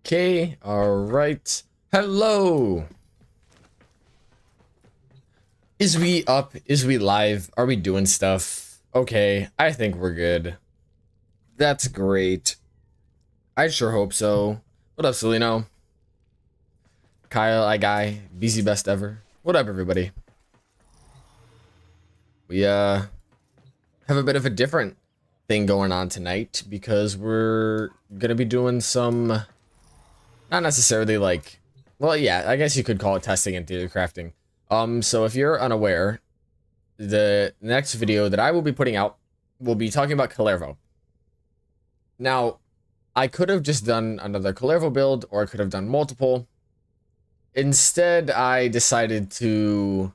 Okay, alright. Hello! Is we up? Is we live? Are we doing stuff? Okay, I think we're good. That's great. I sure hope so. What up, Celino? Kyle, guy, BZ best ever. What up, everybody? We have a bit of a different thing going on tonight because we're gonna be doing some, not necessarily like, well, yeah, I guess you could call it testing and theory crafting. So if you're unaware, the next video that I will be putting out will be talking about Calervo. Now, I could have just done another Calervo build, or I could have done multiple. Instead, I decided to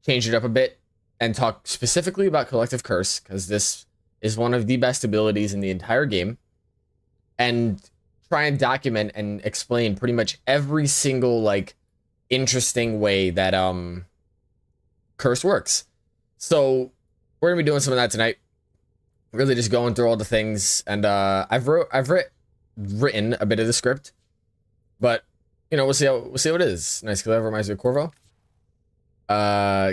change it up a bit and talk specifically about Collective Curse, because this is one of the best abilities in the entire game, and try and document and explain pretty much every single, like, interesting way that Curse works. So we're gonna be doing some of that tonight. Really just going through all the things, and I've written a bit of the script, but you know, we'll see how it is. Nice Calervo reminds me of Corvo.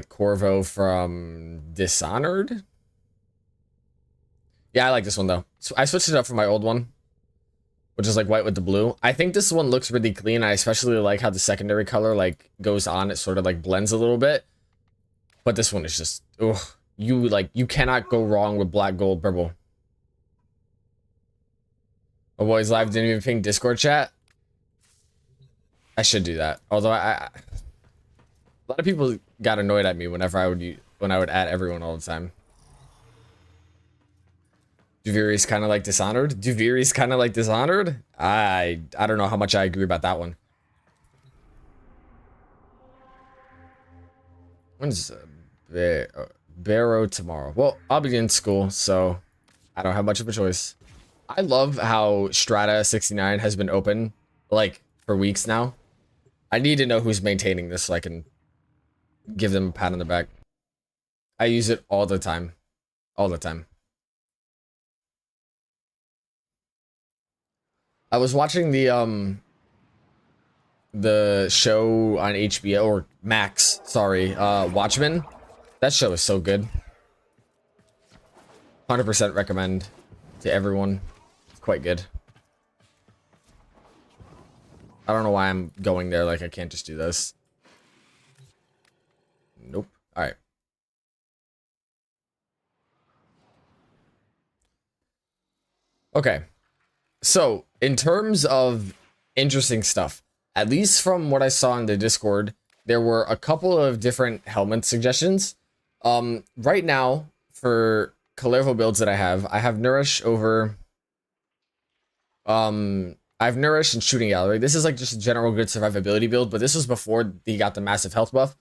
Corvo from Dishonored. Yeah, I like this one though. So I switched it up from my old one, which is like white with the blue. I think this one looks really clean. I especially like how the secondary color like goes on. It sort of like blends a little bit. But this one is just, ugh. You cannot go wrong with black gold purple. Oh, boys live didn't even ping Discord chat. I should do that. Although a lot of people got annoyed at me whenever I would add everyone all the time. Duviri's kind of like Dishonored. Duviri's kind of like Dishonored. I don't know how much I agree about that one. When's Barrow tomorrow? Well, I'll be in school, so I don't have much of a choice. I love how Strata 69 has been open like for weeks now. I need to know who's maintaining this so I can give them a pat on the back. I use it all the time. All the time. I was watching the show on HBO, or Max, sorry, Watchmen. That show is so good. 100% recommend to everyone. It's quite good. I don't know why I'm going there, like I can't just do this. Nope. Alright. Okay. So, in terms of interesting stuff, at least from what I saw in the Discord, there were a couple of different helmet suggestions. Right now, for Calervo builds that I have Nourish over... I have Nourish and Shooting Gallery. This is like just a general good survivability build, but this was before he got the massive health buff.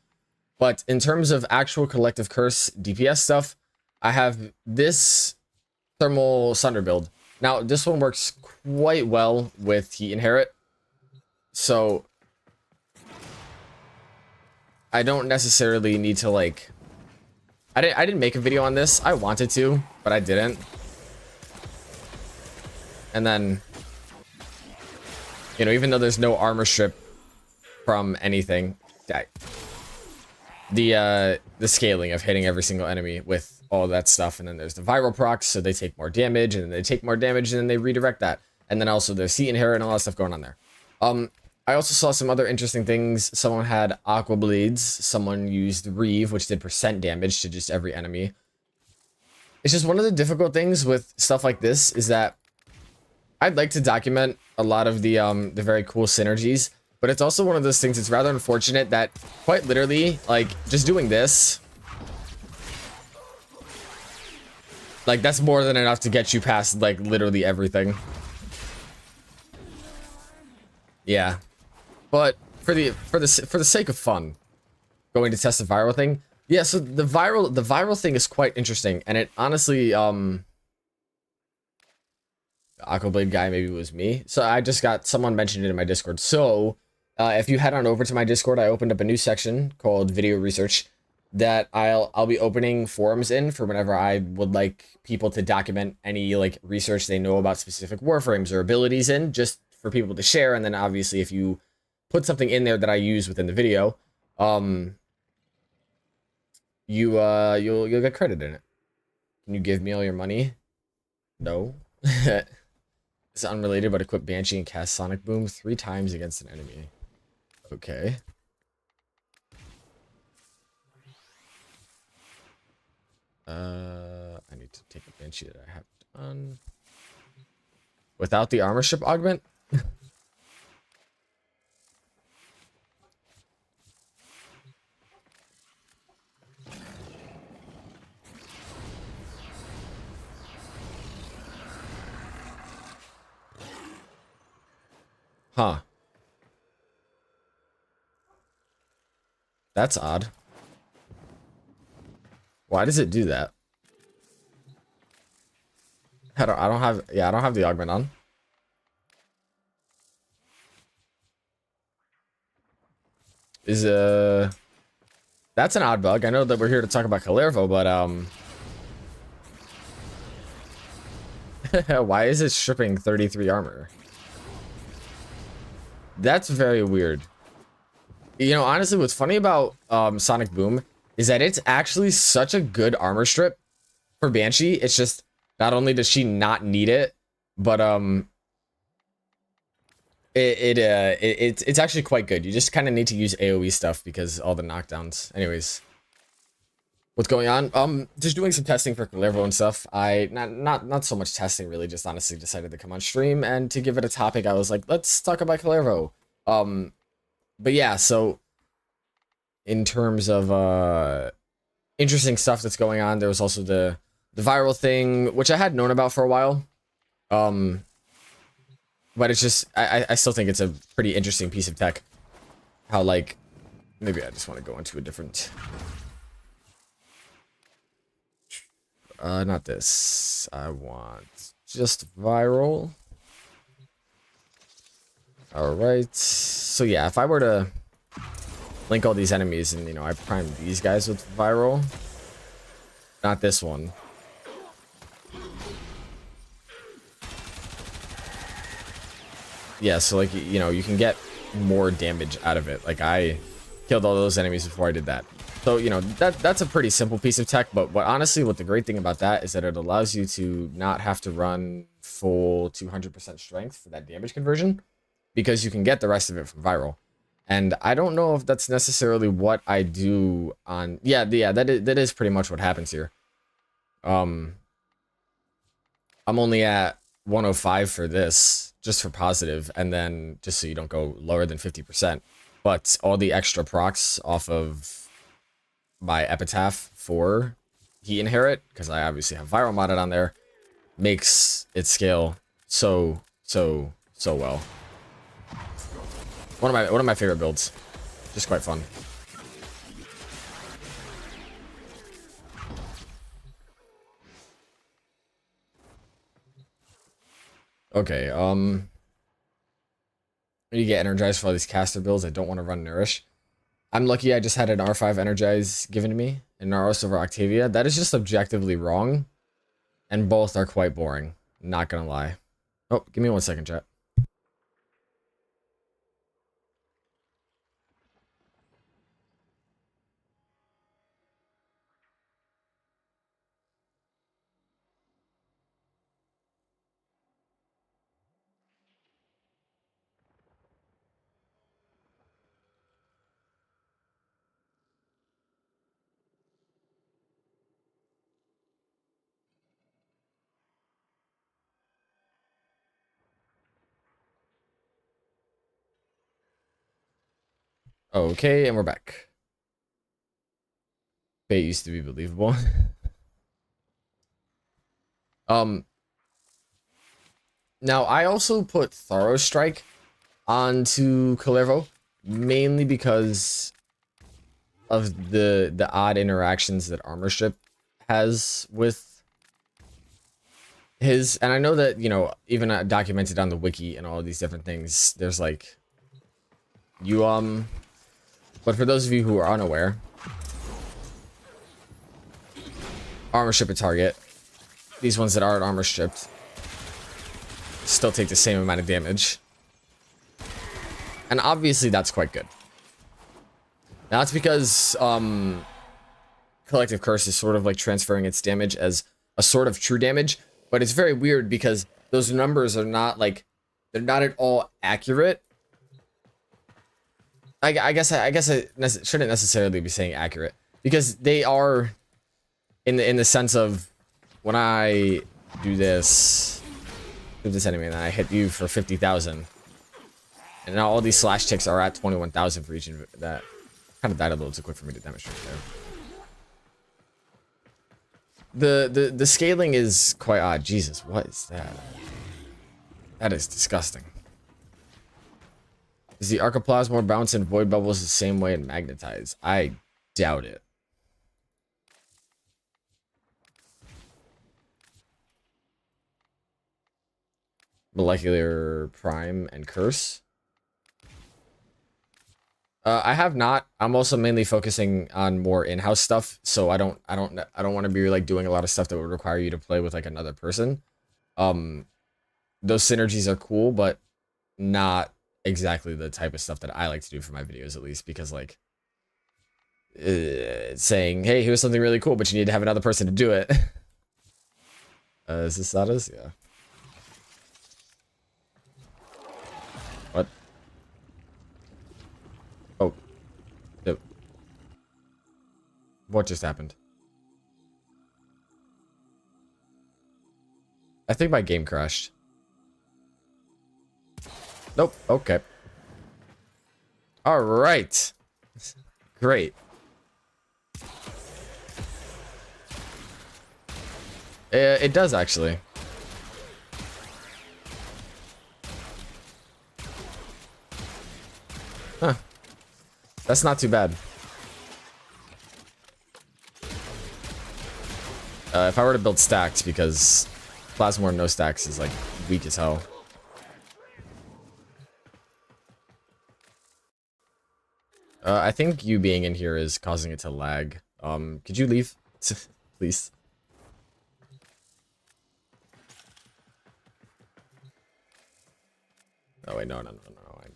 But in terms of actual Collective Curse DPS stuff, I have this Thermal Sunder build. Now, this one works quite well with Heat Inherit, so I don't necessarily need to, like... I didn't make a video on this. I wanted to, but I didn't. And then, you know, even though there's no armor strip from anything, the scaling of hitting every single enemy with all that stuff, and then there's the viral procs, so they take more damage, and then they take more damage, and then they redirect that, and then also there's Heat Inherit and all that stuff going on there. I also saw some other interesting things. Someone had Aqua Blades, someone used Reeve, which did % damage to just every enemy. It's just one of the difficult things with stuff like this is that I'd like to document a lot of the very cool synergies, but it's also one of those things that's rather unfortunate that quite literally, like, just doing this, like, that's more than enough to get you past, like, literally everything. Yeah. But for the sake of fun, going to test the viral thing. Yeah, so the viral thing is quite interesting, and it honestly, the Aquablade guy maybe was me. So I just got someone mentioned it in my Discord. So if you head on over to my Discord, I opened up a new section called Video Research that I'll be opening forums in for whenever I would like people to document any like research they know about specific warframes or abilities in, just for people to share, and then obviously if you put something in there that I use within the video, you'll get credit in it. Can you give me all your money? No. It's unrelated, but equip Banshee and cast Sonic Boom 3 times against an enemy. Okay. I need to take a Banshee that I have done. Without the armor strip augment? Huh. That's odd. Why does it do that? I don't have the augment on. Is that's an odd bug. I know that we're here to talk about Calervo, but why is it stripping 33 armor? That's very weird. You know, honestly, what's funny about Sonic Boom is that it's actually such a good armor strip for Banshee. It's just not only does she not need it, but it's actually quite good. You just kind of need to use AoE stuff because all the knockdowns. Anyways, what's going on? Just doing some testing for Calervo and stuff. I not so much testing, really, just honestly decided to come on stream, and to give it a topic, I was like, let's talk about Calervo. But yeah, so in terms of interesting stuff that's going on, there was also the viral thing, which I had known about for a while. But it's just I still think it's a pretty interesting piece of tech. How, like, maybe I just want to go into a different not this. I want just viral. Alright. So yeah, if I were to link all these enemies and, you know, I prime these guys with viral. Not this one. Yeah, so, like, you know, you can get more damage out of it. Like, I killed all those enemies before I did that. So, you know, that's a pretty simple piece of tech, but honestly, what the great thing about that is that it allows you to not have to run full 200% strength for that damage conversion, because you can get the rest of it from viral. And I don't know if that's necessarily what I do on... Yeah, that is pretty much what happens here. I'm only at 105 for this, just for positive, and then just so you don't go lower than 50%. But all the extra procs off of my Epitaph for Heat Inherit, because I obviously have viral modded on there, makes it scale so well. One of my favorite builds. Just quite fun. Okay, you get energized for all these caster builds. I don't want to run Nourish. I'm lucky I just had an R5 Energize given to me in Naros over Octavia. That is just objectively wrong, and both are quite boring. Not gonna lie. Oh, give me 1 second, chat. Okay, and we're back. Fate used to be believable. Now I also put Thorough Strike onto Calervo, mainly because of the odd interactions that Armor Strip has with his, and I know that, you know, even documented on the wiki and all of these different things, there's like but for those of you who are unaware, armor strip a target. These ones that aren't armor stripped still take the same amount of damage. And obviously that's quite good. Now that's because Collective Curse is sort of like transferring its damage as a sort of true damage, but it's very weird because those numbers are not like, they're not at all accurate. I guess I shouldn't necessarily be saying accurate, because they are in the sense of when I do this enemy and I hit you for 50,000, and now all these slash ticks are at 21,000 for each. That kind of died a little too quick for me to demonstrate there. The scaling is quite odd. Jesus, what is that? That is disgusting. Is the Archoplasmor bounce and void bubbles the same way and magnetize? I doubt it. Molecular Prime and Curse. I have not. I'm also mainly focusing on more in-house stuff, so I don't want to be like doing a lot of stuff that would require you to play with like another person. Those synergies are cool, but not exactly the type of stuff that I like to do for my videos, at least, because like saying, hey, here's something really cool, but you need to have another person to do it. Is this Sadas? Yeah. What? Oh. No. What just happened? I think my game crashed. Nope. Okay. All right. Great. It does actually. Huh. That's not too bad. If I were to build stacks, because Plasmor no stacks is like weak as hell. I think you being in here is causing it to lag. Could you leave, please? Oh wait, no. I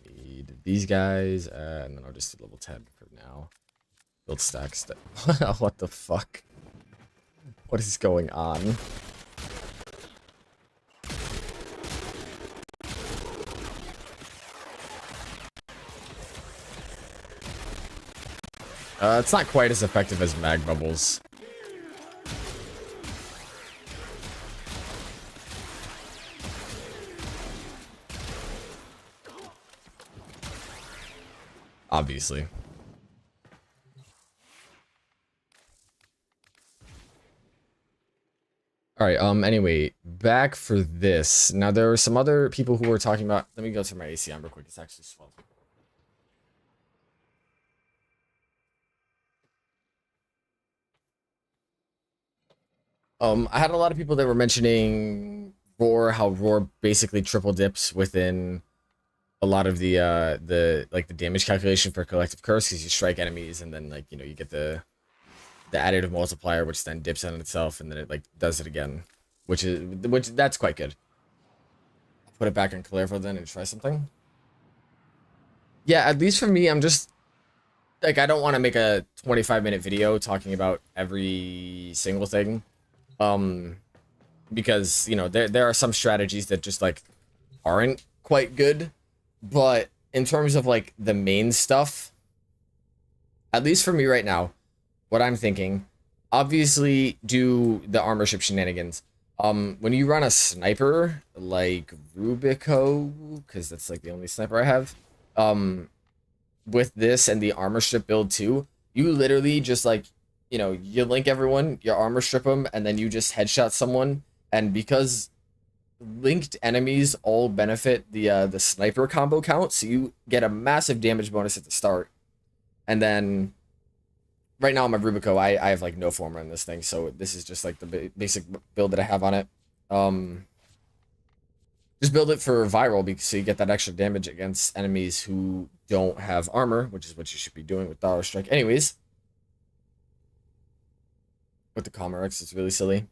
need these guys, and then I'll just do level 10 for now. Build stacks. What the fuck? What is going on? It's not quite as effective as mag bubbles. Obviously. All right, anyway, back for this. Now, there were some other people who were talking about... Let me go to my AC on real quick. It's actually swelled. I had a lot of people that were mentioning Roar, how Roar basically triple dips within a lot of the damage calculation for Collective Curse, because you strike enemies and then like, you know, you get the additive multiplier, which then dips on itself and then it like does it again, which that's quite good. Put it back in Calervo then and try something. Yeah, at least for me, I'm just like, I don't want to make a 25-minute video talking about every single thing. Because, you know, there are some strategies that just like aren't quite good, but in terms of like the main stuff, at least for me right now, what I'm thinking, obviously do the armor ship shenanigans. When you run a sniper like Rubico, because that's like the only sniper I have, with this and the armor strip build too, you literally just like, you know, you link everyone, you armor strip them, and then you just headshot someone. And because linked enemies all benefit the sniper combo count, so you get a massive damage bonus at the start. And then right now I'm a Rubico. I have like no former in this thing, so this is just like the basic build that I have on it. Just build it for viral, because so you get that extra damage against enemies who don't have armor, which is what you should be doing with Dollar Strike anyways. With the Comrex, it's really silly.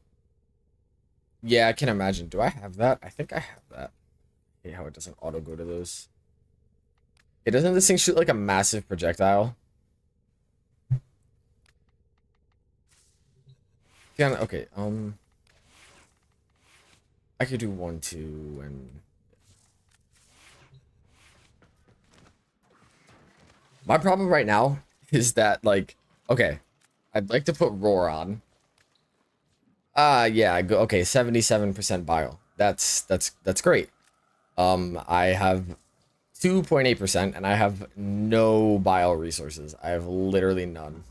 Yeah, I can imagine. Do I have that? I think I have that. I hate how it doesn't auto go to those. It doesn't this thing shoot like a massive projectile? Yeah, okay, I could do 1, 2, and my problem right now is that, like, okay, I'd like to put roar on. Yeah, I go okay, 77% bio. That's great. I have 2.8% and I have no bio resources. I have literally none.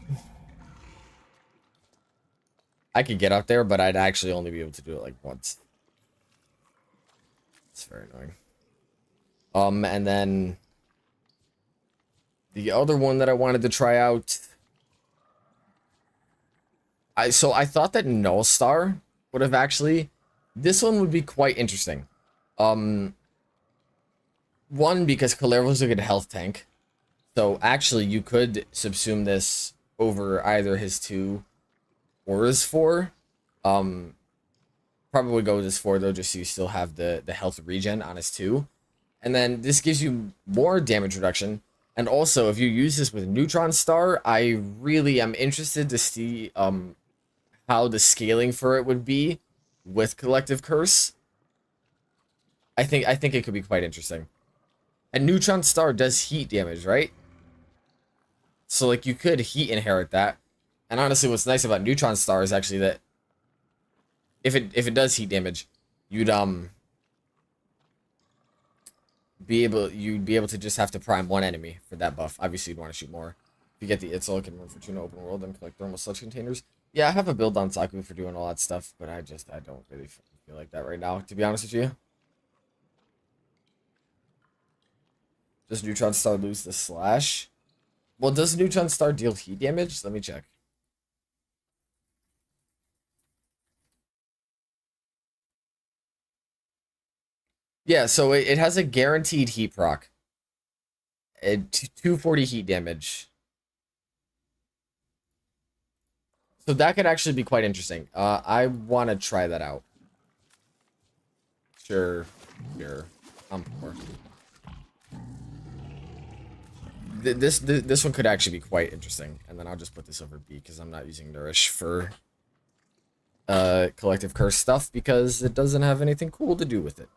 I could get up there, but I'd actually only be able to do it like once. It's very annoying. And then the other one that I wanted to try out, so I thought that Null Star would have actually, this one would be quite interesting. One, because Kalervo's a good health tank. So actually you could subsume this over either his 2 or his 4. Probably go with his 4 though, just so you still have the health regen on his 2. And then this gives you more damage reduction. And also, if you use this with Neutron Star, I really am interested to see how the scaling for it would be with Collective Curse. I think it could be quite interesting. And Neutron Star does heat damage, right? So like you could heat inherit that. And honestly, what's nice about Neutron Star is actually that if it does heat damage, you'd you'd be able to just have to prime 1 enemy for that buff. Obviously, you'd want to shoot more. If you get the Itzel, it can run for 2 in open world and collect thermal sludge containers. Yeah, I have a build on Saku for doing all that stuff, but I don't really feel like that right now, to be honest with you. Does Neutron Star lose the slash? Well, does Neutron Star deal heat damage? Let me check. Yeah, so it has a guaranteed heat proc. 240 heat damage. So that could actually be quite interesting. I want to try that out. Sure. I'm poor. This one could actually be quite interesting. And then I'll just put this over B because I'm not using Nourish for Collective Curse stuff because it doesn't have anything cool to do with it.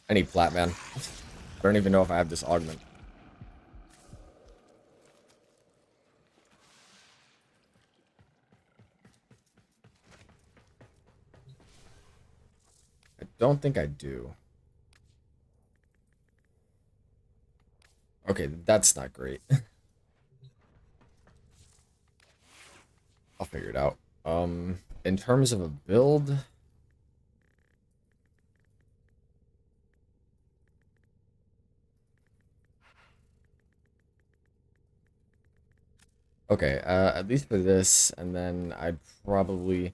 I need Plat, man. I don't even know if I have this augment. I don't think I do. Okay, that's not great. I'll figure it out. In terms of a build, okay, at least for this, and then I'd probably...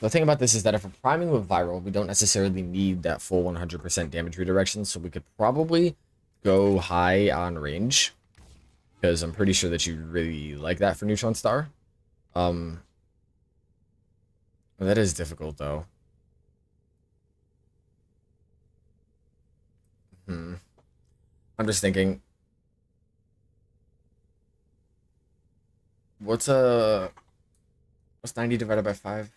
The thing about this is that if we're priming with Viral, we don't necessarily need that full 100% damage redirection, so we could probably go high on range, because I'm pretty sure that you really like that for Neutron Star. That is difficult, though. I'm just thinking... What's 90 divided by 5?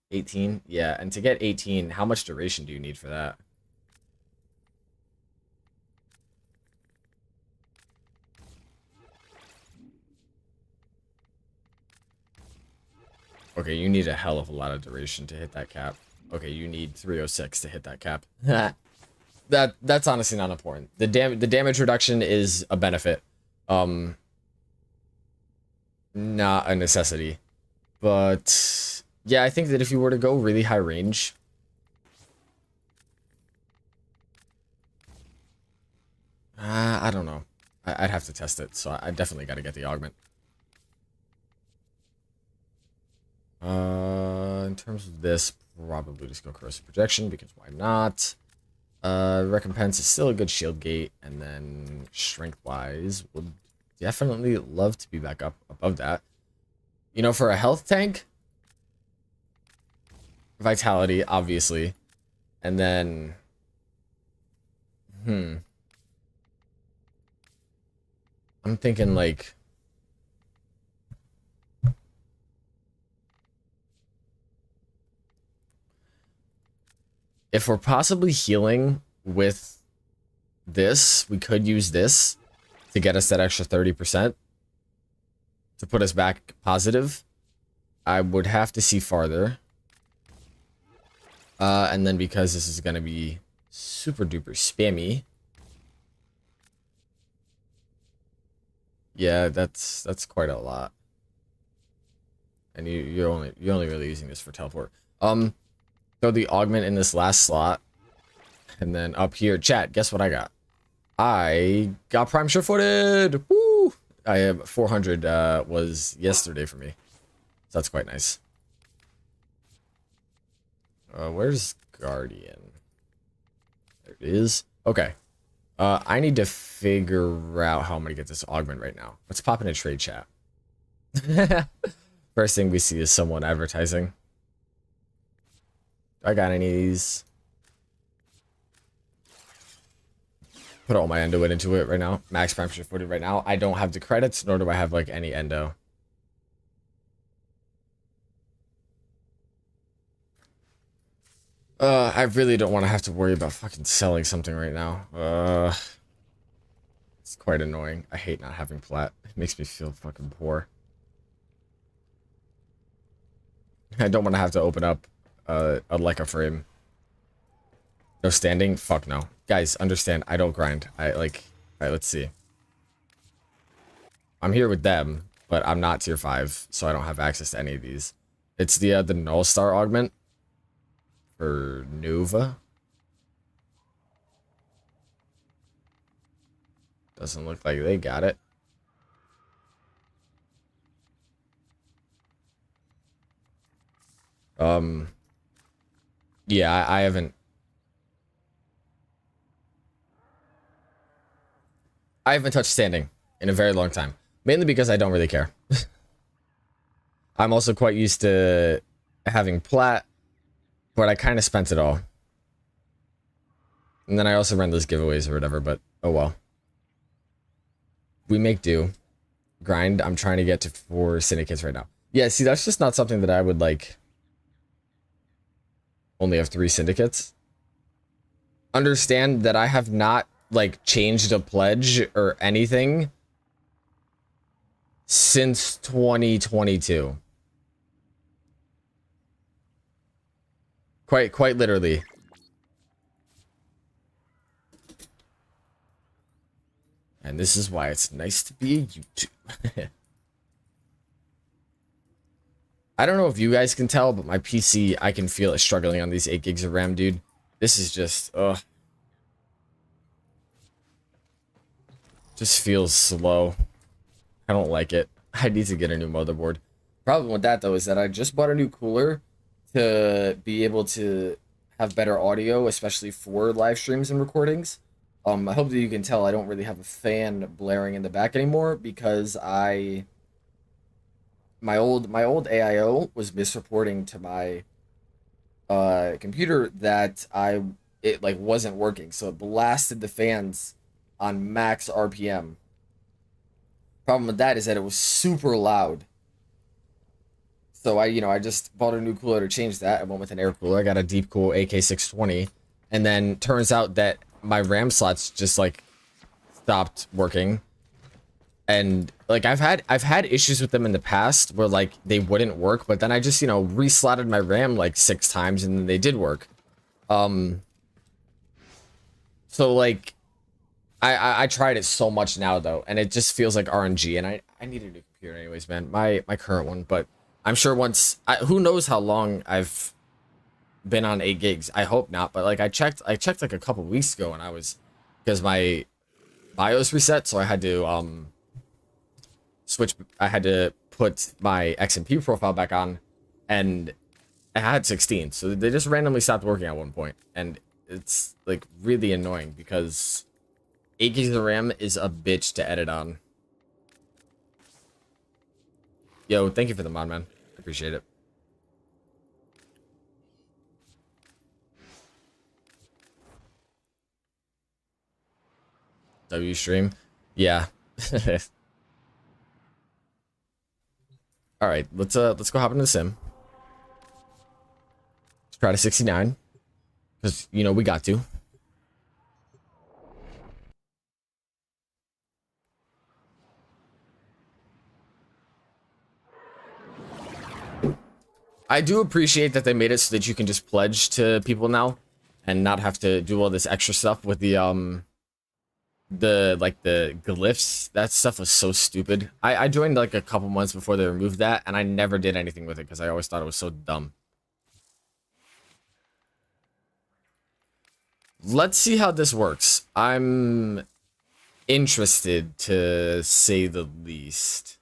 18? Yeah, and to get 18, how much duration do you need for that? Okay, you need a hell of a lot of duration to hit that cap. Okay, you need 306 to hit that cap. That's honestly not important. The damage reduction is a benefit. Not a necessity. But yeah, I think that if you were to go really high range, I don't know. I'd have to test it, so I definitely got to get the augment. In terms of this, probably just go corrosive projection because why not? Recompense is still a good shield gate, and then strength wise would definitely love to be back up above that. You know, for a health tank, vitality obviously, and then I'm thinking like if we're possibly healing with this, we could use this to get us that extra 30% to put us back positive. I would have to see farther. And then because this is going to be super duper spammy. Yeah, that's quite a lot. And you're only really using this for teleport. Throw the augment in this last slot. And then up here, chat, guess what I got? I got prime sure-footed. Woo! I have 400 was yesterday for me. So that's quite nice. Where's Guardian? There it is. Okay. I need to figure out how I'm gonna get this augment right now. Let's pop in a trade chat. First thing we see is someone advertising. I got any of these? Put all my endo into it right now. Max prime sure-footed right now. I don't have the credits, nor do I have like any endo. I really don't want to have to worry about fucking selling something right now. It's quite annoying. I hate not having plat. It makes me feel fucking poor. I don't want to have to open up a frame. No standing? Fuck no. Guys, understand, I don't grind. Alright, let's see. I'm here with them, but I'm not tier 5, so I don't have access to any of these. It's the Null Star augment for Nova. Doesn't look like they got it. Yeah, I haven't touched standing in a very long time. Mainly because I don't really care. I'm also quite used to having plat, but I kind of spent it all. And then I also ran those giveaways or whatever, but oh well. We make do. Grind, I'm trying to get to 4 syndicates right now. Yeah, see, that's just not something that I would like. Only have 3 syndicates. Understand that I have not like changed a pledge or anything since 2022. Quite literally. And this is why it's nice to be a YouTube. I don't know if you guys can tell, but my PC, I can feel it struggling on these 8 gigs of RAM, dude. This is just, just feels slow. I don't like it. I need to get a new motherboard. Problem with that, though, is that I just bought a new cooler to be able to have better audio, especially for live streams and recordings. I hope that you can tell I don't really have a fan blaring in the back anymore because my old AIO was misreporting to my computer that it like wasn't working, so it blasted the fans on max RPM. Problem with that is that it was super loud. So I just bought a new cooler to change that. I went with an air cooler. I got a Deepcool AK620, and then turns out that my RAM slots just like stopped working. And like I've had issues with them in the past where like they wouldn't work, but then I just reslotted my RAM like 6 times and then they did work. So like I tried it so much now though, and it just feels like RNG, and I need a new computer anyways, man. My current one, but I'm sure once who knows how long I've been on 8 gigs. I hope not, but like I checked like a couple weeks ago, and I was, because my BIOS reset, so I had to I had to put my XMP profile back on, and I had 16, so they just randomly stopped working at one point, and it's like really annoying because 8 gigs of RAM is a bitch to edit on. Yo, thank you for the mod, man. Appreciate it. W stream. Yeah. All right, let's go hop into the sim. Let's try to 69 because you know we got to. I do appreciate that they made it so that you can just pledge to people now and not have to do all this extra stuff with the like the glyphs. That stuff was so stupid. I joined like a couple months before they removed that, and I never did anything with it because I always thought it was so dumb. Let's see how this works. I'm interested, to say the least.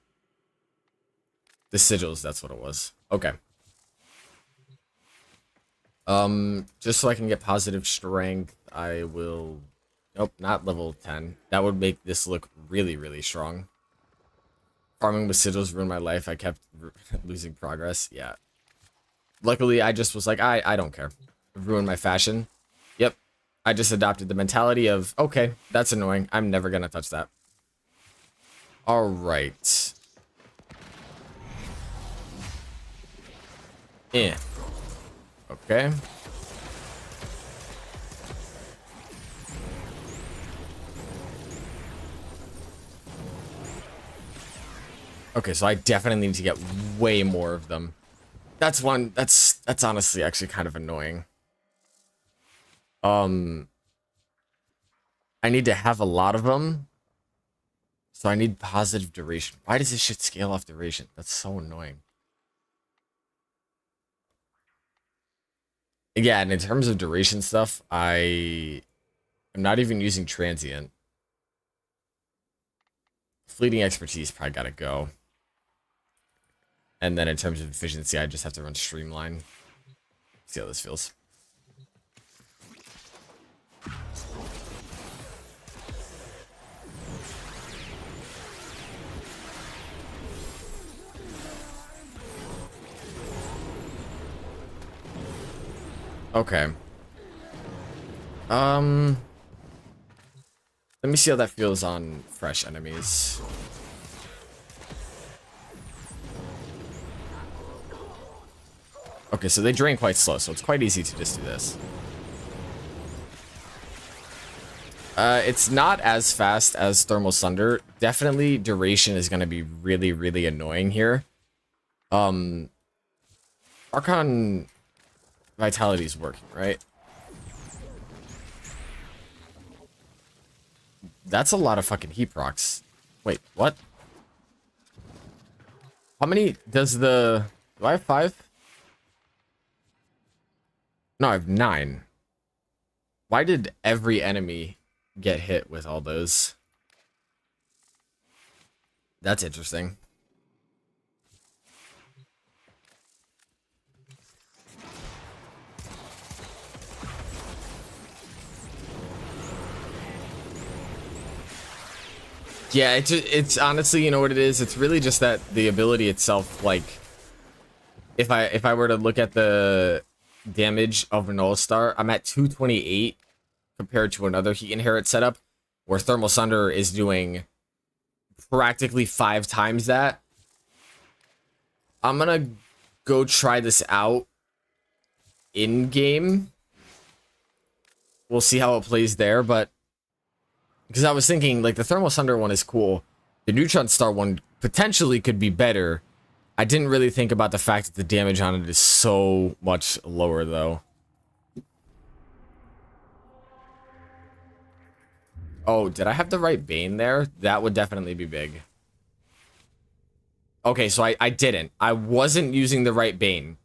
The sigils, that's what it was. Okay. Just so I can get positive strength, I will... Nope, not level 10. That would make this look really, really strong. Farming with sigils ruined my life. I kept losing progress. Yeah. Luckily, I just was like, I don't care. Ruined my fashion. Yep. I just adopted the mentality of, okay, that's annoying. I'm never gonna touch that. All right. Yeah. Okay. Okay, so I definitely need to get way more of them. That's honestly actually kind of annoying. I need to have a lot of them. So I need positive duration. Why does this shit scale off duration? That's so annoying. Yeah, and in terms of duration stuff, I'm not even using transient. Fleeting expertise probably gotta go. And then in terms of efficiency, I just have to run streamline. See how this feels. Okay. Let me see how that feels on fresh enemies. Okay, so they drain quite slow, so it's quite easy to just do this. It's not as fast as Thermal Sunder. Definitely duration is going to be really, really annoying here. Archon Vitality is working, right? That's a lot of fucking heat procs. Wait, what? How many does the... Do I have 5? No, I have 9. Why did every enemy get hit with all those? That's interesting. Yeah, it's honestly, you know what it is? It's really just that the ability itself, like, if I were to look at the damage of an All-Star, I'm at 228 compared to another Heat Inherit setup, where Thermal Sunder is doing practically 5 times that. I'm gonna go try this out in-game. We'll see how it plays there, but... Because I was thinking, like, the Thermal Sunder one is cool. The Neutron Star one potentially could be better. I didn't really think about the fact that the damage on it is so much lower, though. Oh, did I have the right Bane there? That would definitely be big. Okay, so I didn't. I wasn't using the right Bane.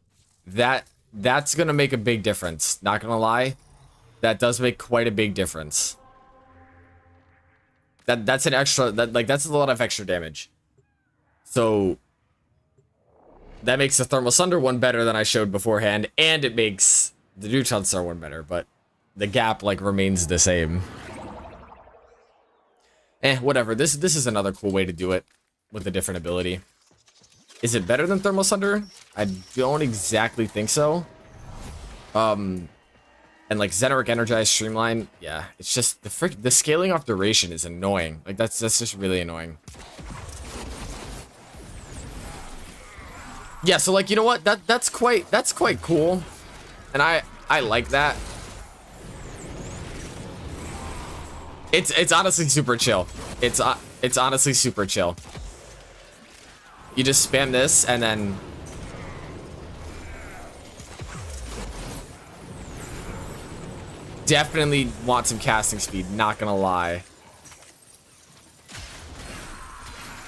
That's gonna make a big difference. Not gonna lie. That does make quite a big difference. That's an extra, that's a lot of extra damage. So that makes the Thermal Sunder one better than I showed beforehand, and it makes the Neutron Star one better, but the gap like remains the same. Whatever. This is another cool way to do it with a different ability. Is it better than Thermal Sunder? I don't exactly think so. And like Xenoric Energize Streamline, yeah, it's just the scaling off duration is annoying. Like that's just really annoying. Yeah, so like, you know what? That's quite cool. And I like that. It's honestly super chill. It's honestly super chill. You just spam this and then definitely want some casting speed, not gonna lie.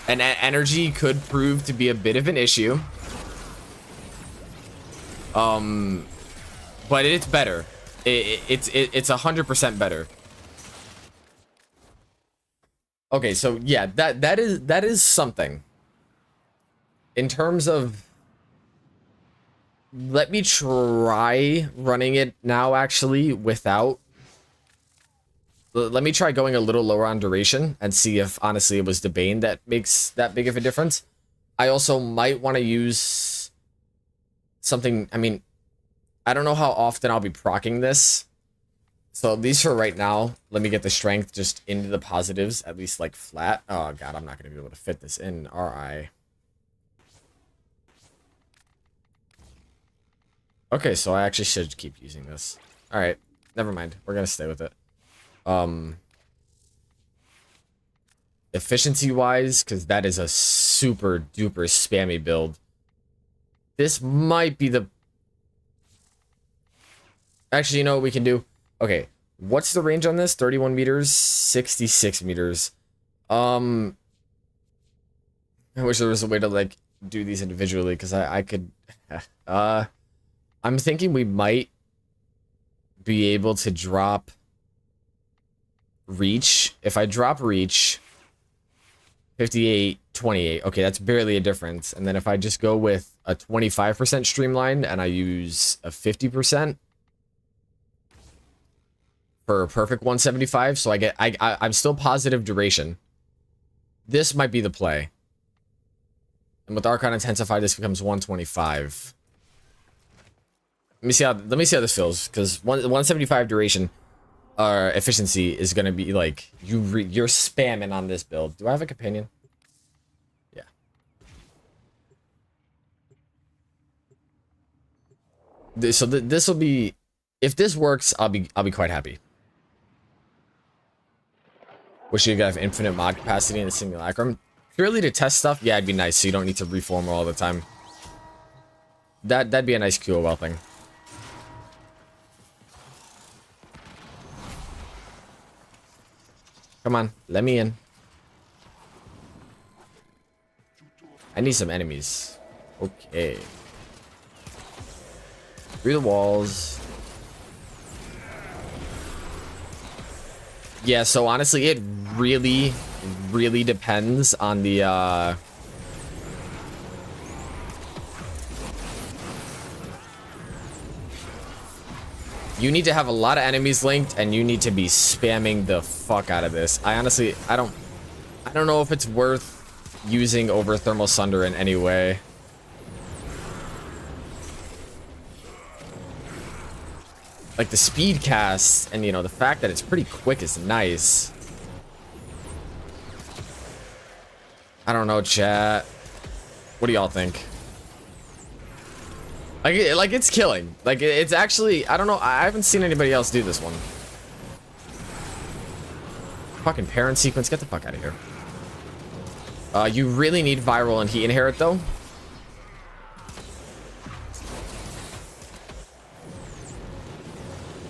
And energy could prove to be a bit of an issue. But it's better. It's 100% better. Okay, so yeah, that is something. In terms of, let me try running it now actually without. Let me try going a little lower on duration and see if honestly it was the Bane that makes that big of a difference. I also might want to use something. I mean, I don't know how often I'll be proccing this. So at least for right now, let me get the strength just into the positives, at least like flat. Oh god, I'm not going to be able to fit this in, are I? Okay, so I actually should keep using this. Alright, never mind. We're going to stay with it. Efficiency-wise, because that is a super duper spammy build. This might be the... Actually, you know what we can do? Okay, what's the range on this? 31 meters, 66 meters. I wish there was a way to, like, do these individually, because I could... I'm thinking we might be able to drop reach. If I drop reach, 58, 28. Okay, that's barely a difference. And then if I just go with a 25% streamline and I use a 50%, for a perfect 175, so I'm still positive duration. This might be the play. And with Archon Intensify, this becomes 125. Let me see how this feels, because 175 duration efficiency is gonna be like you're spamming on this build. Do I have a companion? Yeah. So this will be, if this works, I'll be quite happy. Wish you could have infinite mod capacity in the simulacrum. Purely to test stuff, yeah, it'd be nice so you don't need to reform all the time. That'd be a nice QOL thing. Come on, let me in. I need some enemies. Okay. Through the walls. Yeah, so honestly, it really depends on the, you need to have a lot of enemies linked, and you need to be spamming the fuck out of this. I honestly, I don't know if it's worth using over Thermal Sunder in any way. Like the speed cast and, you know, the fact that it's pretty quick is nice. I don't know, chat. What do y'all think? Like it's killing. Like it's actually, I don't know. I haven't seen anybody else do this one. Fucking parent sequence. Get the fuck out of here. You really need viral and heat inherit though.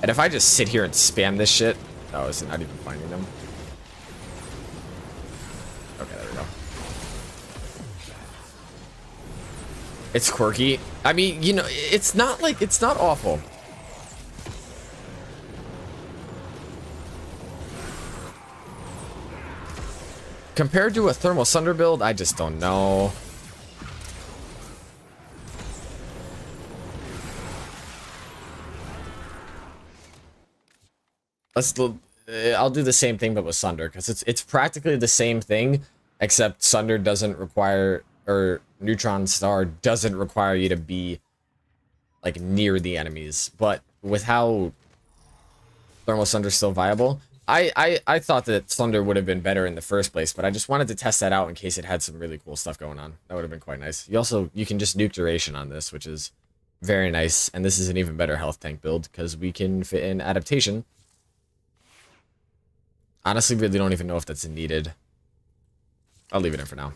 And if I just sit here and spam this shit, oh, is it not even finding them? Okay, there we go. It's quirky. I mean, you know, it's not like, it's not awful. Compared to a Thermal Sunder build, I just don't know. I'll do the same thing but with Sunder, because it's practically the same thing, except Sunder doesn't require, or Neutron Star doesn't require you to be like near the enemies. But with how Thermal Sunder's still viable. I thought that Thunder would have been better in the first place, but I just wanted to test that out in case it had some really cool stuff going on. That would have been quite nice. You can just nuke duration on this, which is very nice. And this is an even better health tank build because we can fit in adaptation. Honestly, really don't even know if that's needed. I'll leave it in for now.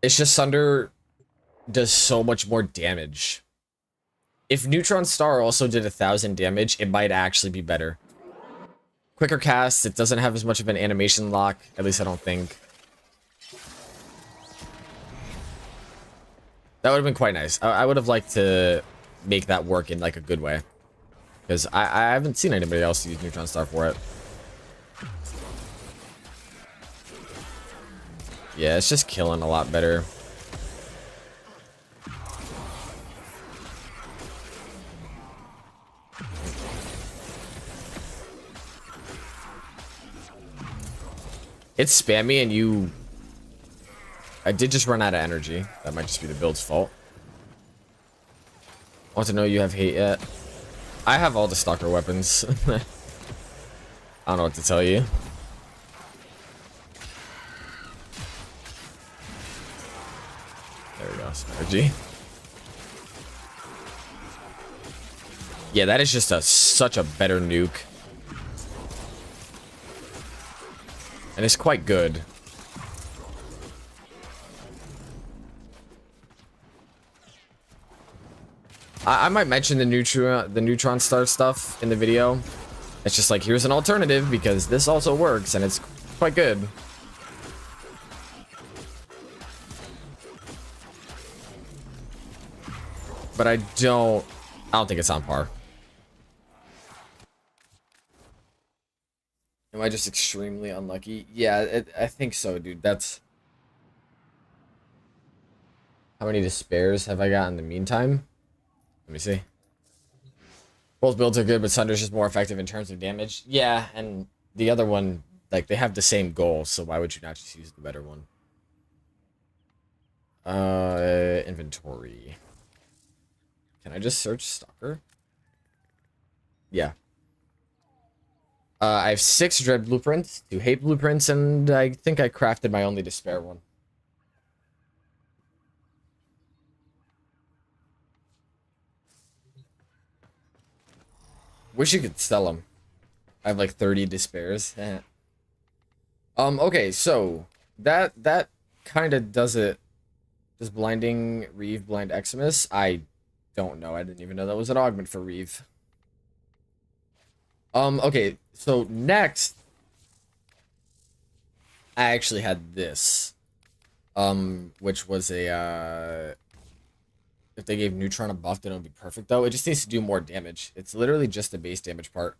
It's just Sunder does so much more damage. If Neutron Star also did 1,000 damage, it might actually be better. Quicker cast, it doesn't have as much of an animation lock, at least I don't think. That would have been quite nice. I would have liked to make that work in like a good way. Because I haven't seen anybody else use Neutron Star for it. Yeah, it's just killing a lot better. It's spammy and you... I did just run out of energy. That might just be the build's fault. Want to know you have hate yet? I have all the stalker weapons. I don't know what to tell you. There we go. Energy. Yeah, that is just such a better nuke. And it's quite good. I might mention the neutron star stuff in the video. It's just like, here's an alternative because this also works and it's quite good. But I don't think it's on par. Am I just extremely unlucky? Yeah, I think so, dude. That's... How many despairs have I got in the meantime? Let me see. Both builds are good, but Sunder's just more effective in terms of damage. Yeah, and the other one, like, they have the same goal, so why would you not just use the better one? Inventory. Can I just search Stalker? Yeah. I have 6 Dread blueprints, 2 Hate blueprints, and I think I crafted my only Despair one. Wish you could sell them. I have like 30 Despairs. Okay, so that kind of does it. Does Blinding Reeve blind Eximus? I don't know. I didn't even know that was an augment for Reeve. Okay, so next, I actually had this, which was a, if they gave Neutron a buff, then it would be perfect, though. It just needs to do more damage. It's literally just the base damage part.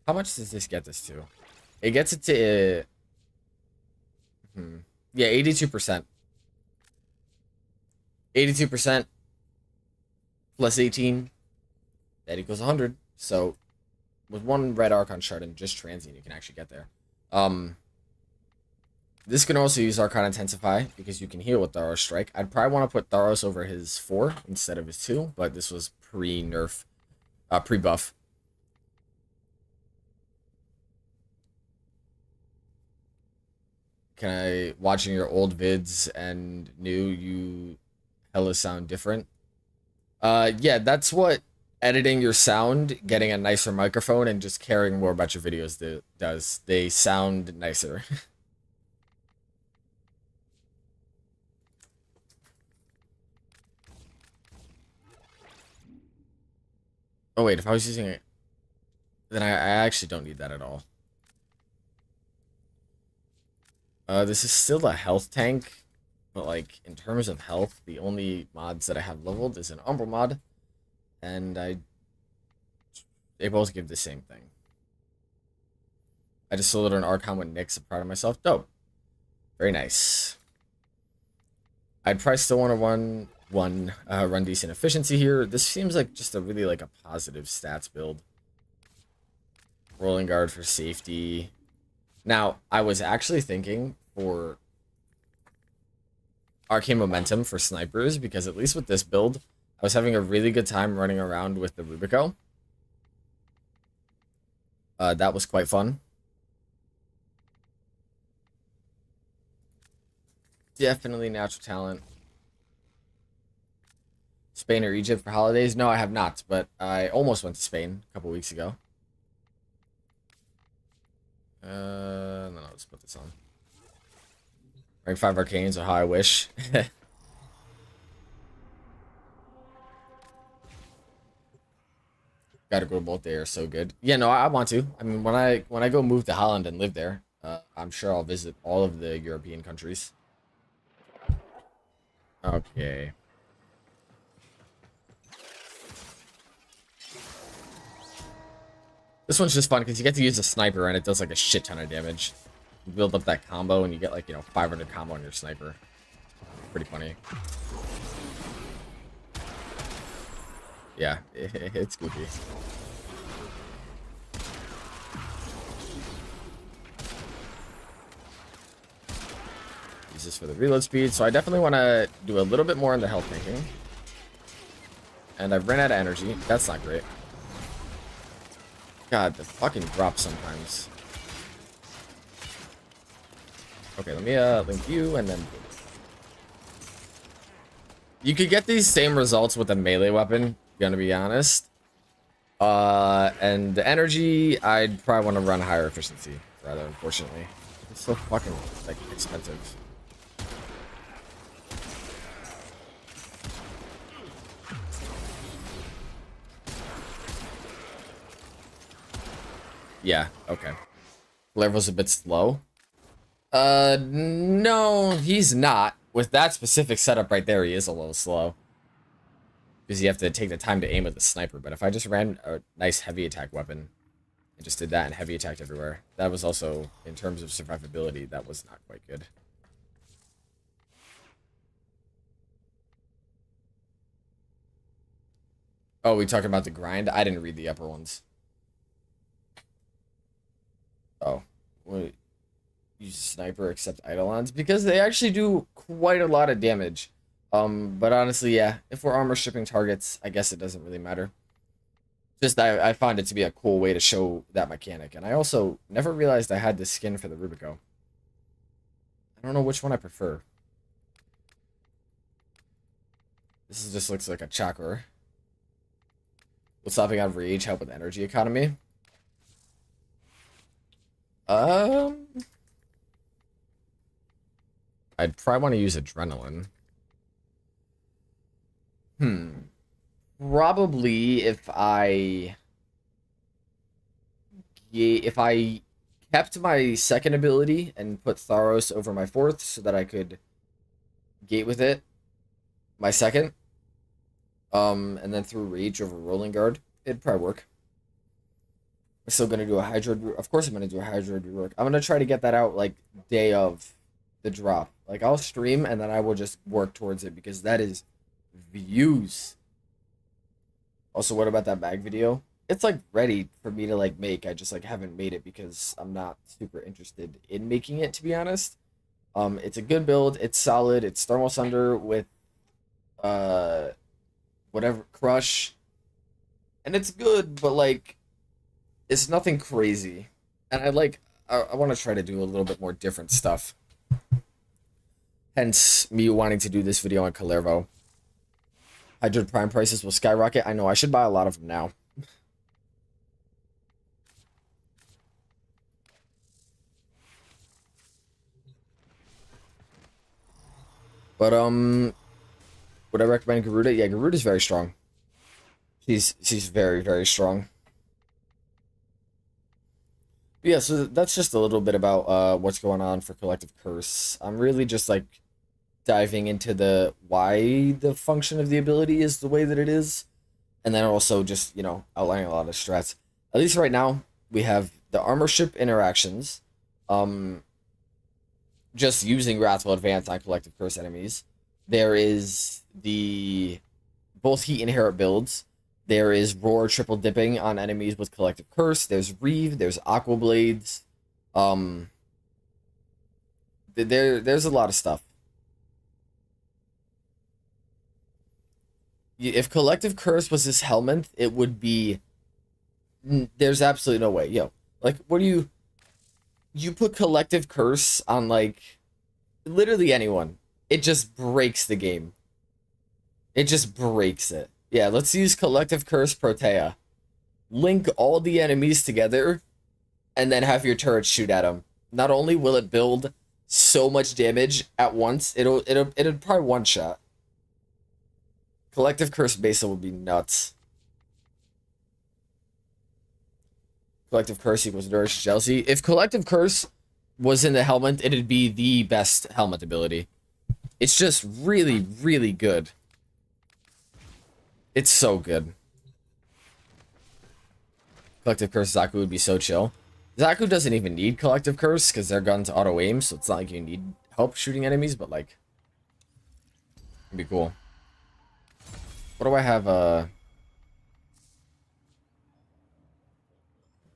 How much does this get this to? It gets it to, yeah, 82%. 82% plus 18. That equals 100. So, with 1 red Archon shard and just transient, you can actually get there. This can also use Archon Intensify, because you can heal with Tharos Strike. I'd probably want to put Tharos over his 4 instead of his 2, but this was pre-nerf, pre-buff. Can I, watching your old vids and new, you hella sound different? Yeah, that's what editing your sound, getting a nicer microphone, and just caring more about your videos does. They sound nicer. Oh wait, if I was using it, then I actually don't need that at all. This is still a health tank, but like in terms of health, the only mods that I have leveled is an Umbral mod, and they both give the same thing. I just sold an Archon with Nyx. I'm proud of myself. Dope. Very nice. I'd probably still want to run decent efficiency here. This seems like just a really like a positive stats build. Rolling guard for safety. Now, I was actually thinking for arcane momentum for snipers, because at least with this build, I was having a really good time running around with the Rubico. That was quite fun. Definitely natural talent. Spain or Egypt for holidays? No, I have not, but I almost went to Spain a couple weeks ago. No, let's put this on. Rank 5 arcanes are how I wish. Gotta go both. They are so good. Yeah, no, I want to. I mean, when I go move to Holland and live there, I'm sure I'll visit all of the European countries. Okay. This one's just fun because you get to use a sniper and it does like a shit ton of damage. You build up that combo and you get like, 500 combo on your sniper. Pretty funny. Yeah, it's goofy. Use this for the reload speed. So I definitely want to do a little bit more in the health tanking. And I've run out of energy. That's not great. God, the fucking drop sometimes. Okay, let me link you and then... You could get these same results with a melee weapon, gonna be honest. And the energy, I'd probably want to run higher efficiency, rather, unfortunately. It's so fucking, like, expensive. Yeah, okay. Level's a bit slow. No, he's not. With that specific setup right there, he is a little slow. Because you have to take the time to aim with the sniper. But if I just ran a nice heavy attack weapon and just did that and heavy attacked everywhere, that was also, in terms of survivability, that was not quite good. Oh, we talked about the grind? I didn't read the upper ones. Oh. Wait. Use sniper except eidolons? Because they actually do quite a lot of damage. But honestly, yeah, if we're armor stripping targets, I guess it doesn't really matter. Just I find it to be a cool way to show that mechanic. And I also never realized I had this skin for the Rubico. I don't know which one I prefer. This just looks like a chakra. Will stopping out of rage help with energy economy? I'd probably want to use adrenaline. Probably if I kept my second ability and put Tharos over my fourth so that I could gate with it my second. And then threw Rage over Rolling Guard. It'd probably work. I'm still gonna do a Hydroid. Of course I'm gonna do a Hydroid rework. I'm gonna try to get that out like day of the drop. Like I'll stream and then I will just work towards it because that is views. Also, what about that bag video? It's like ready for me to like make. I just like haven't made it because I'm not super interested in making it, to be honest. It's a good build. It's solid. It's Thermal Sunder with whatever crush, and it's good, but like it's nothing crazy. And I want to try to do a little bit more different stuff. Hence me wanting to do this video on Calervo. Hydroid Prime prices will skyrocket. I know, I should buy a lot of them now. But, would I recommend Garuda? Yeah, Garuda's very strong. She's very, very strong. But yeah, so that's just a little bit about, what's going on for Collective Curse. I'm really just, like, diving into the why the function of the ability is the way that it is, and then also just outlining a lot of strats. At least right now we have the armor ship interactions, just using Wrathful Advance on Collective Curse enemies. There is the both heat and Inherit builds. There is Roar triple dipping on enemies with Collective Curse. There's Reeve. There's Aqua Blades. There's a lot of stuff. If Collective Curse was his helmet, it would be. There's absolutely no way. Yo, like, what do you put Collective Curse on, like, literally anyone? It just breaks the game. It just breaks it. Yeah, let's use Collective Curse Protea. Link all the enemies together, and then have your turret shoot at them. Not only will it build so much damage at once, it'll probably one shot. Collective Curse Mesa would be nuts. Collective Curse equals Nourish Jealousy. If Collective Curse was in the helmet, it'd be the best helmet ability. It's just really, really good. It's so good. Collective Curse Zaku would be so chill. Zaku doesn't even need Collective Curse because their guns auto-aim, so it's not like you need help shooting enemies, but, like, it'd be cool. What do I have?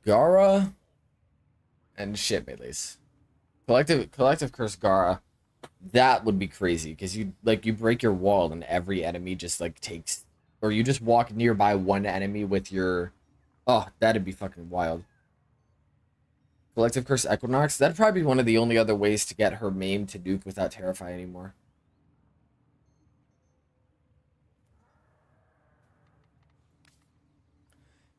Gara and shit melees. Collective Curse Gara. That would be crazy because you break your wall and every enemy just like takes, or you just walk nearby one enemy with your. Oh, that'd be fucking wild. Collective Curse Equinox. That'd probably be one of the only other ways to get her maim to nuke without Terrify anymore.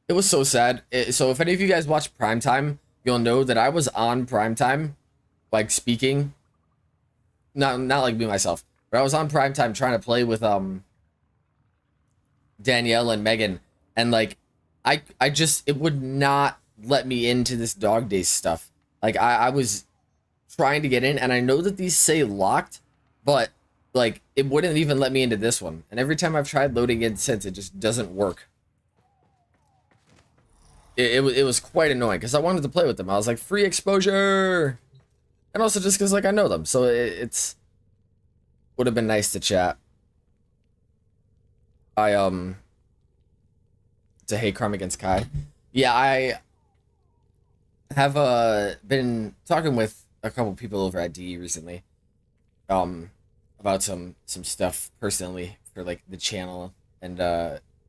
It was so sad. So if any of you guys watch Primetime, you'll know that I was on Primetime, like speaking. Not like me myself, but I was on Primetime trying to play with Danielle and Megan, and like I just, it would not let me into this Dog Days stuff. Like I was trying to get in, and I know that these say locked, but like it wouldn't even let me into this one. And every time I've tried loading in since, it just doesn't work. It was quite annoying because I wanted to play with them. I was like, free exposure, and also just because like I know them, so it's would have been nice to chat. To hate crime against Kai. Yeah, I have been talking with a couple people over at DE recently, about some stuff personally for like the channel, and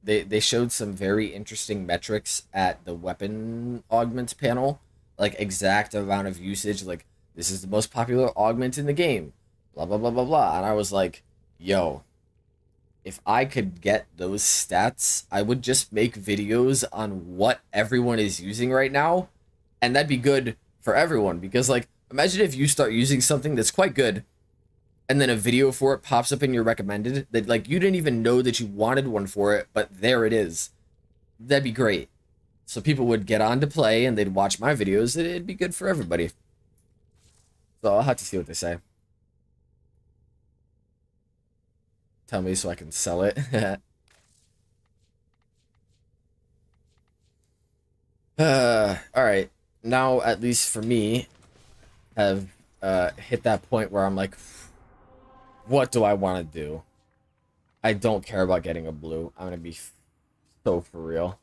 they showed some very interesting metrics at the weapon augments panel, like exact amount of usage, like this is the most popular augment in the game, blah blah blah blah blah, and I was like, yo, if I could get those stats, I would just make videos on what everyone is using right now, and that'd be good for everyone, because like imagine if you start using something that's quite good and then a video for it pops up in your recommended that like you didn't even know that you wanted one for it, but there it is. That'd be great. So people would get on to play and they'd watch my videos. It'd be good for everybody. So I'll have to see what they say. Tell me so I can sell it. Alright. Now, at least for me, have hit that point where I'm like, what do I want to do? I don't care about getting a blue. I'm gonna be so for real.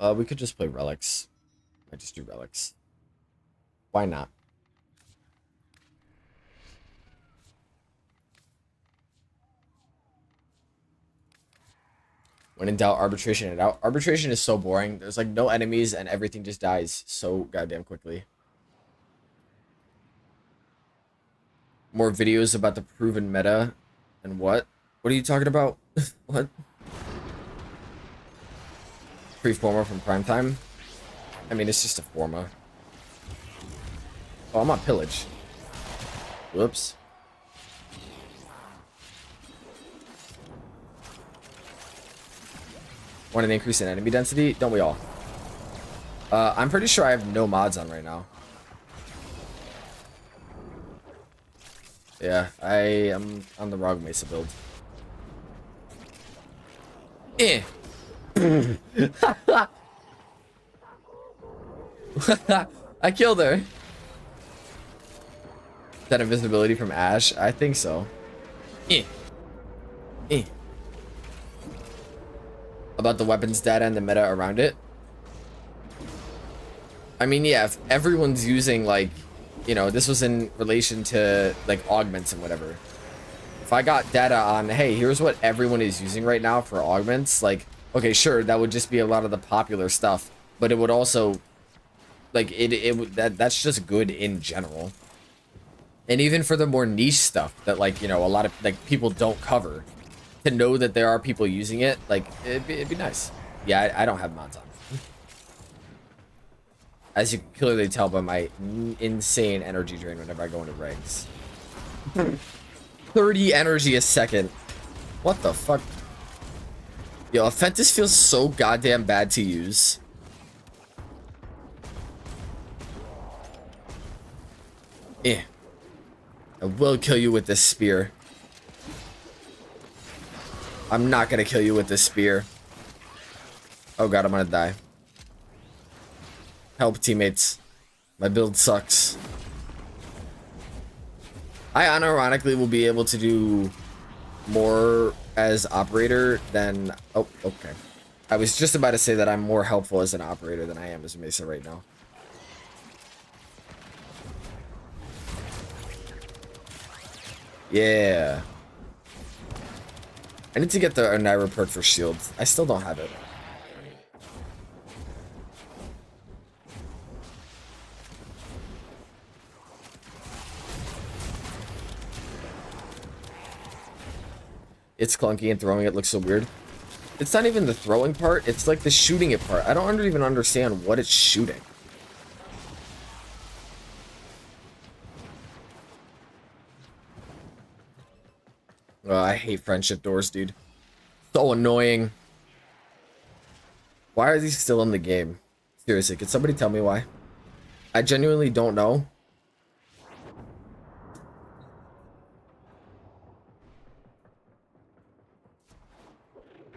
We could just play relics. I just do relics. Why not? When in doubt, arbitration and out. Arbitration is so boring. There's like no enemies and everything just dies so goddamn quickly. More videos about the proven meta and what? What are you talking about? What? Free Forma from Primetime? I mean, it's just a Forma. Oh, I'm on Pillage. Whoops. Want an increase in enemy density? Don't we all? I'm pretty sure I have no mods on right now. Yeah, I am on the wrong Mesa build. Eh. I killed her. That invisibility from Ash? I think so. Eh. Eh. About the weapons data and the meta around it? I mean, yeah, if everyone's using, like, you know, this was in relation to, like, augments and whatever. If I got data on, hey, here's what everyone is using right now for augments, like, okay, sure, that would just be a lot of the popular stuff, but it would also, like, that's just good in general. And even for the more niche stuff that, like, you know, a lot of, like, people don't cover, to know that there are people using it, like, it'd be nice. Yeah, I don't have mods on. As you can clearly tell by my insane energy drain whenever I go into ranks. 30 energy a second. What the fuck? Yo, Offentis feels so goddamn bad to use. I will kill you with this spear. I'm not gonna kill you with this spear. Oh god, I'm gonna die. Help, teammates. My build sucks. I unironically will be able to do more as operator than... Oh, okay. I was just about to say that I'm more helpful as an operator than I am as a Mesa right now. Yeah. I need to get the Naira perk for shields. I still don't have it. It's clunky and throwing it looks so weird. It's not even the throwing part, it's like the shooting it part. I don't even understand what it's shooting. Oh, I hate friendship doors, dude. So annoying. Why are these still in the game? Seriously, could somebody tell me why? I genuinely don't know.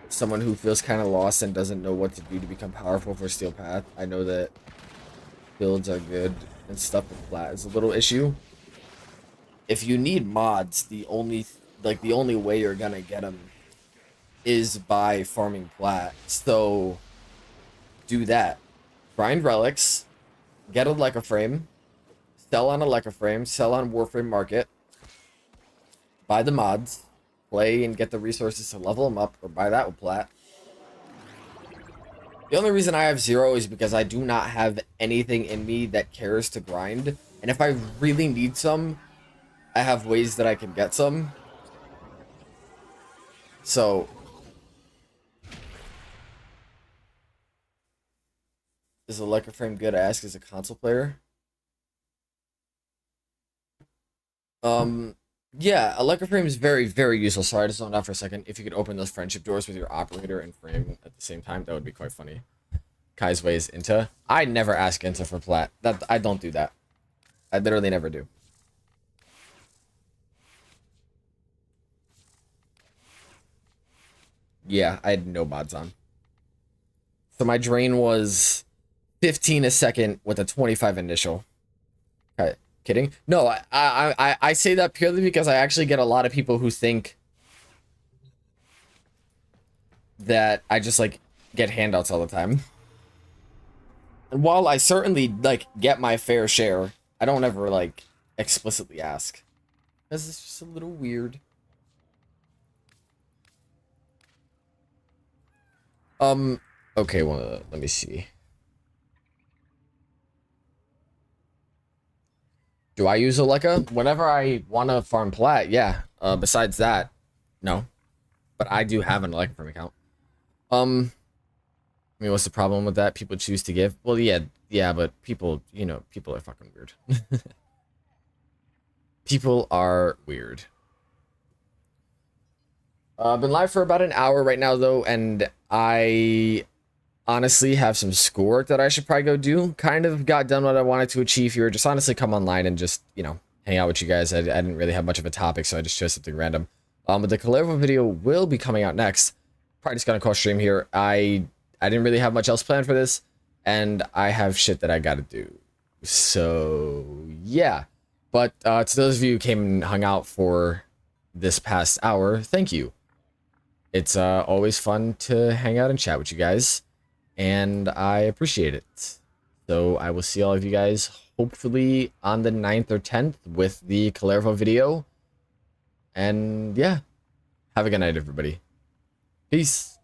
Someone who feels kind of lost and doesn't know what to do to become powerful for Steel Path. I know that builds are good and stuff, but plat is a little issue. If you need mods, the only way you're gonna get them is by farming plat. So do that. Grind relics, get a Leica frame, sell on a Leica frame, sell on Warframe Market, buy the mods, play and get the resources to level them up, or buy that with plat. The only reason I have 0 is because I do not have anything in me that cares to grind. And if I really need some, I have ways that I can get some. So is a Leica frame good to ask as a console player? Yeah, a Leica frame is very, very useful. Sorry, I just zoned out for a second. If you could open those friendship doors with your operator and frame at the same time, that would be quite funny. Kai's ways into. I never ask into for plat. That I don't do that. I literally never do. Yeah, I had no mods on. So my drain was 15 a second with a 25 initial. Okay, kidding? No, I say that purely because I actually get a lot of people who think that I just like get handouts all the time. And while I certainly like get my fair share, I don't ever like explicitly ask. Because it's just a little weird. Okay, well, let me see. Do I use a Leica? Whenever I want to farm plat, yeah. Besides that, no. But I do have an Leica farm account. I mean, what's the problem with that? People choose to give? Well, yeah, but people, you know, people are fucking weird. People are weird. I've been live for about an hour right now, though, and I honestly have some schoolwork that I should probably go do. Kind of got done what I wanted to achieve here. Just honestly come online and just, you know, hang out with you guys. I didn't really have much of a topic, so I just chose something random. But the Calervo video will be coming out next. Probably just gonna call stream here. I didn't really have much else planned for this, and I have shit that I gotta do. So, yeah. But to those of you who came and hung out for this past hour, thank you. It's always fun to hang out and chat with you guys, and I appreciate it. So I will see all of you guys hopefully on the 9th or 10th with the Calervo video. And yeah, have a good night, everybody. Peace.